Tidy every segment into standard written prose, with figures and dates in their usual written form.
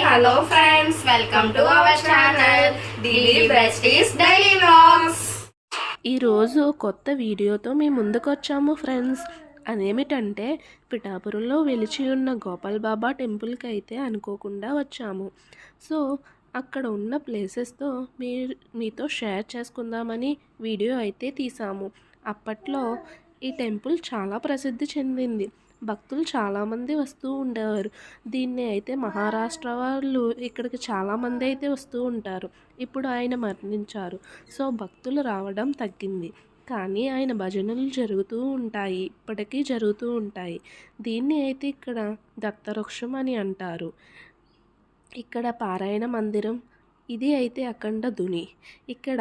Hello friends, welcome to our channel Delhi besties daily vlogs. ఈరోజు కొత్త వీడియోతో మీ ముందుకు వచ్చాము ఫ్రెండ్స్. అదేమిటంటే పిఠాపురంలో వెలిచి ఉన్న గోపాల్ బాబా టెంపుల్కి అయితే అనుకోకుండా వచ్చాము. సో అక్కడ ఉన్న ప్లేసెస్తో మీతో షేర్ చేసుకుందామని వీడియో అయితే తీసాము. అప్పట్లో ఈ టెంపుల్ చాలా ప్రసిద్ధి చెందింది. భక్తులు చాలామంది వస్తూ ఉండేవారు. దీన్ని అయితే మహారాష్ట్ర వాళ్ళు ఇక్కడికి చాలామంది అయితే వస్తూ ఉంటారు. ఇప్పుడు ఆయన మరణించారు, సో భక్తులు రావడం తగ్గింది. కానీ ఆయన భజనలు జరుగుతూ ఉంటాయి, ఇప్పటికీ జరుగుతూ ఉంటాయి. దీన్ని అయితే ఇక్కడ దత్తవృక్షం అని అంటారు. ఇక్కడ పారాయణ మందిరం, ఇది అయితే అఖండ ధుని. ఇక్కడ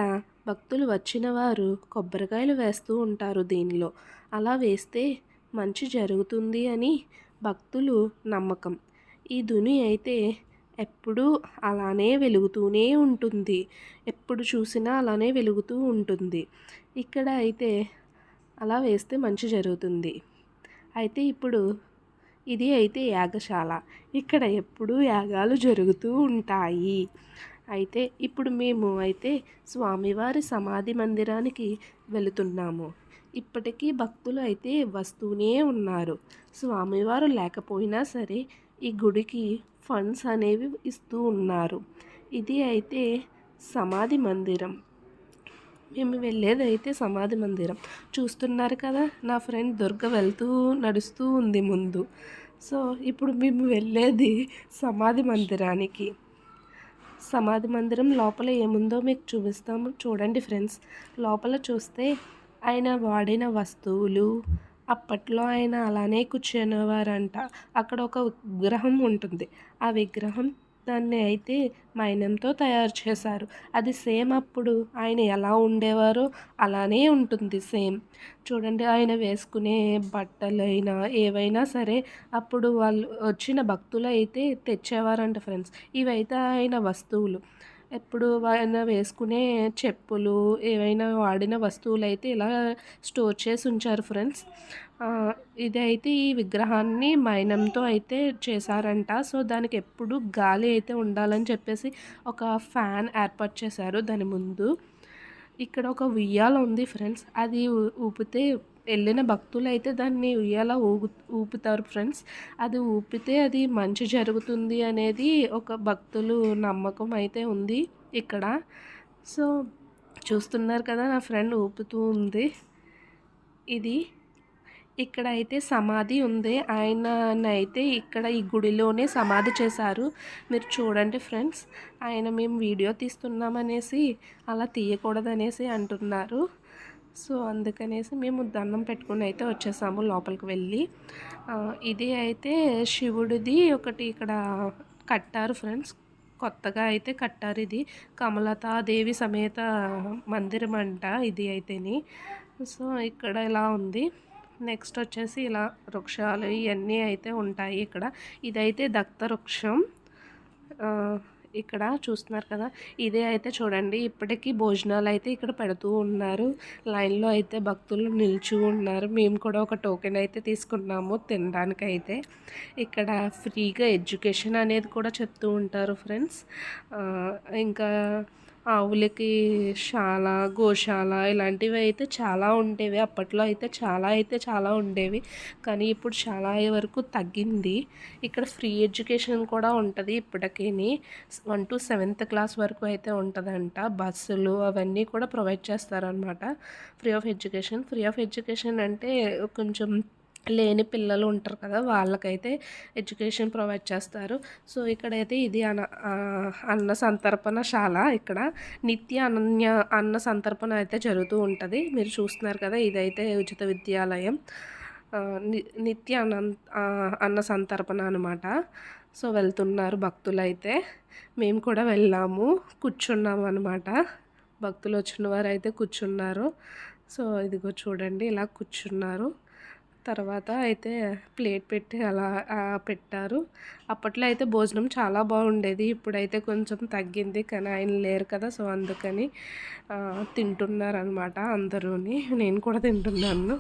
భక్తులు వచ్చిన వారు కొబ్బరికాయలు వేస్తూ ఉంటారు దీనిలో. అలా వేస్తే మంచి జరుగుతుంది అని భక్తులు నమ్మకం. ఈ ధుని అయితే ఎప్పుడూ అలానే వెలుగుతూనే ఉంటుంది, ఎప్పుడు చూసినా అలానే వెలుగుతూ ఉంటుంది. ఇక్కడ అయితే అలా వేస్తే మంచి జరుగుతుంది. అయితే ఇప్పుడు ఇది అయితే యాగశాల, ఇక్కడ ఎప్పుడూ యాగాలు జరుగుతూ ఉంటాయి. అయితే ఇప్పుడు మేము అయితే స్వామివారి సమాధి మందిరానికి వెళుతున్నాము. ఇప్పటికీ భక్తులు అయితే వస్తూనే ఉన్నారు. స్వామివారు లేకపోయినా సరే ఈ గుడికి ఫండ్స్ అనేవి ఇస్తూ ఉన్నారు. ఇది అయితే సమాధి మందిరం. మేము వెళ్ళేది అయితే సమాధి మందిరం. చూస్తున్నారు కదా, నా ఫ్రెండ్ దుర్గ నడుస్తూ ఉంది ముందు. సో ఇప్పుడు మేము వెళ్ళేది సమాధి మందిరానికి. సమాధి మందిరం లోపల ఏముందో మీకు చూపిస్తాము, చూడండి ఫ్రెండ్స్. లోపల చూస్తే ఆయన వాడిన వస్తువులు, అప్పట్లో ఆయన అలానే కూర్చునేవారంట. అక్కడ ఒక విగ్రహం ఉంటుంది. ఆ విగ్రహం దాన్ని అయితే మైనంతో తయారు చేశారు. అది సేమ్ అప్పుడు ఆయన ఎలా ఉండేవారో అలానే ఉంటుంది సేమ్. చూడండి, ఆయన వేసుకునే బట్టలైనా ఏవైనా సరే అప్పుడు వాళ్ళు వచ్చిన భక్తులు అయితే తెచ్చేవారంట ఫ్రెండ్స్. ఇవైతే ఆయన వస్తువులు. ఎప్పుడు ఆయన వేసుకునే చెప్పులు, ఏవైనా వాడిన వస్తువులు అయితే ఇలా స్టోర్ చేసి ఉంచారు ఫ్రెండ్స్. ఇదైతే ఈ విగ్రహాన్ని మైనంతో అయితే చేశారంట. సో దానికి ఎప్పుడు గాలి అయితే ఉండాలని చెప్పేసి ఒక ఫ్యాన్ ఏర్పాటు చేశారు దాని ముందు. ఇక్కడ ఒక ఉయ్యాల ఉంది ఫ్రెండ్స్. అది ఊపితే వెళ్ళిన భక్తులు అయితే దాన్ని ఉయ్యాల ఊపుతారు ఫ్రెండ్స్. అది ఊపితే అది మంచి జరుగుతుంది అనేది ఒక భక్తులు నమ్మకం అయితే ఉంది ఇక్కడ. సో చూస్తున్నారు కదా, నా ఫ్రెండ్ ఊపుతూ ఉంది. ఇది ఇక్కడ అయితే సమాధి ఉంది. ఆయననైతే ఇక్కడ ఈ గుడిలోనే సమాధి చేశారు. మీరు చూడండి ఫ్రెండ్స్. మేము వీడియో తీస్తున్నామనేసి అలా తీయకూడదనేసి అంటున్నారు. సో అందుకనేసి మేము దండం పెట్టుకుని అయితే వచ్చేసాము లోపలికి వెళ్ళి. ఇది అయితే శివుడిది ఒకటి ఇక్కడ కట్టారు ఫ్రెండ్స్, కొత్తగా అయితే కట్టారు. ఇది కమలతాదేవి సమేత మందిరం అంట ఇది అయితేని. సో ఇక్కడ ఇలా ఉంది. నెక్స్ట్ వచ్చేసి ఇలా వృక్షాలు ఇవన్నీ అయితే ఉంటాయి ఇక్కడ. ఇదైతే దత్తవృక్షం. ఇక్కడ చూస్తున్నారు కదా, ఇదే అయితే చూడండి. ఇప్పటికీ భోజనాలు అయితే ఇక్కడ పెడుతూ ఉన్నారు. లైన్లో అయితే భక్తులు నిల్చు ఉన్నారు. మేము కూడా ఒక టోకెన్ అయితే తీసుకున్నాము తినడానికి. అయితే ఇక్కడ ఫ్రీగా ఎడ్యుకేషన్ అనేది కూడా చెప్తూ ఉంటారు ఫ్రెండ్స్. ఇంకా ఆవులకి శాల, గోశాల ఇలాంటివి అయితే చాలా ఉండేవి. అప్పట్లో అయితే చాలా ఉండేవి. కానీ ఇప్పుడు చాలా వరకు తగ్గింది. ఇక్కడ ఫ్రీ ఎడ్యుకేషన్ కూడా ఉంటుంది ఇప్పటికీ. 1 to 7th క్లాస్ వరకు అయితే ఉంటుందంట. బస్సులు అవన్నీ కూడా ప్రొవైడ్ చేస్తారనమాట. ఫ్రీ ఆఫ్ ఎడ్యుకేషన్ అంటే కొంచెం లేని పిల్లలు ఉంటారు కదా, వాళ్ళకైతే ఎడ్యుకేషన్ ప్రొవైడ్ చేస్తారు. సో ఇక్కడైతే ఇది అన్న సంతర్పణశాల. ఇక్కడ నిత్య అన్న సంతర్పణ అయితే జరుగుతూ ఉంటుంది. మీరు చూస్తున్నారు కదా, ఇదైతే ఉచిత విద్యాలయం, నిత్య అన్న సంతర్పణ అనమాట. సో వెళ్తున్నారు భక్తులు అయితే. మేము కూడా వెళ్ళాము, కూర్చున్నాము అనమాట. భక్తులు వచ్చిన వారు అయితే కూర్చున్నారు. సో ఇదిగో చూడండి, ఇలా కూర్చున్నారు. తర్వాత అయితే ప్లేట్ పెట్టి అలా పెట్టారు. అప్పట్లో అయితే భోజనం చాలా బాగుండేది. ఇప్పుడైతే కొంచెం తగ్గింది, కానీ ఆయన లేరు కదా, సో అందుకని తింటున్నారనమాట అందరూని. నేను కూడా తింటున్నాను.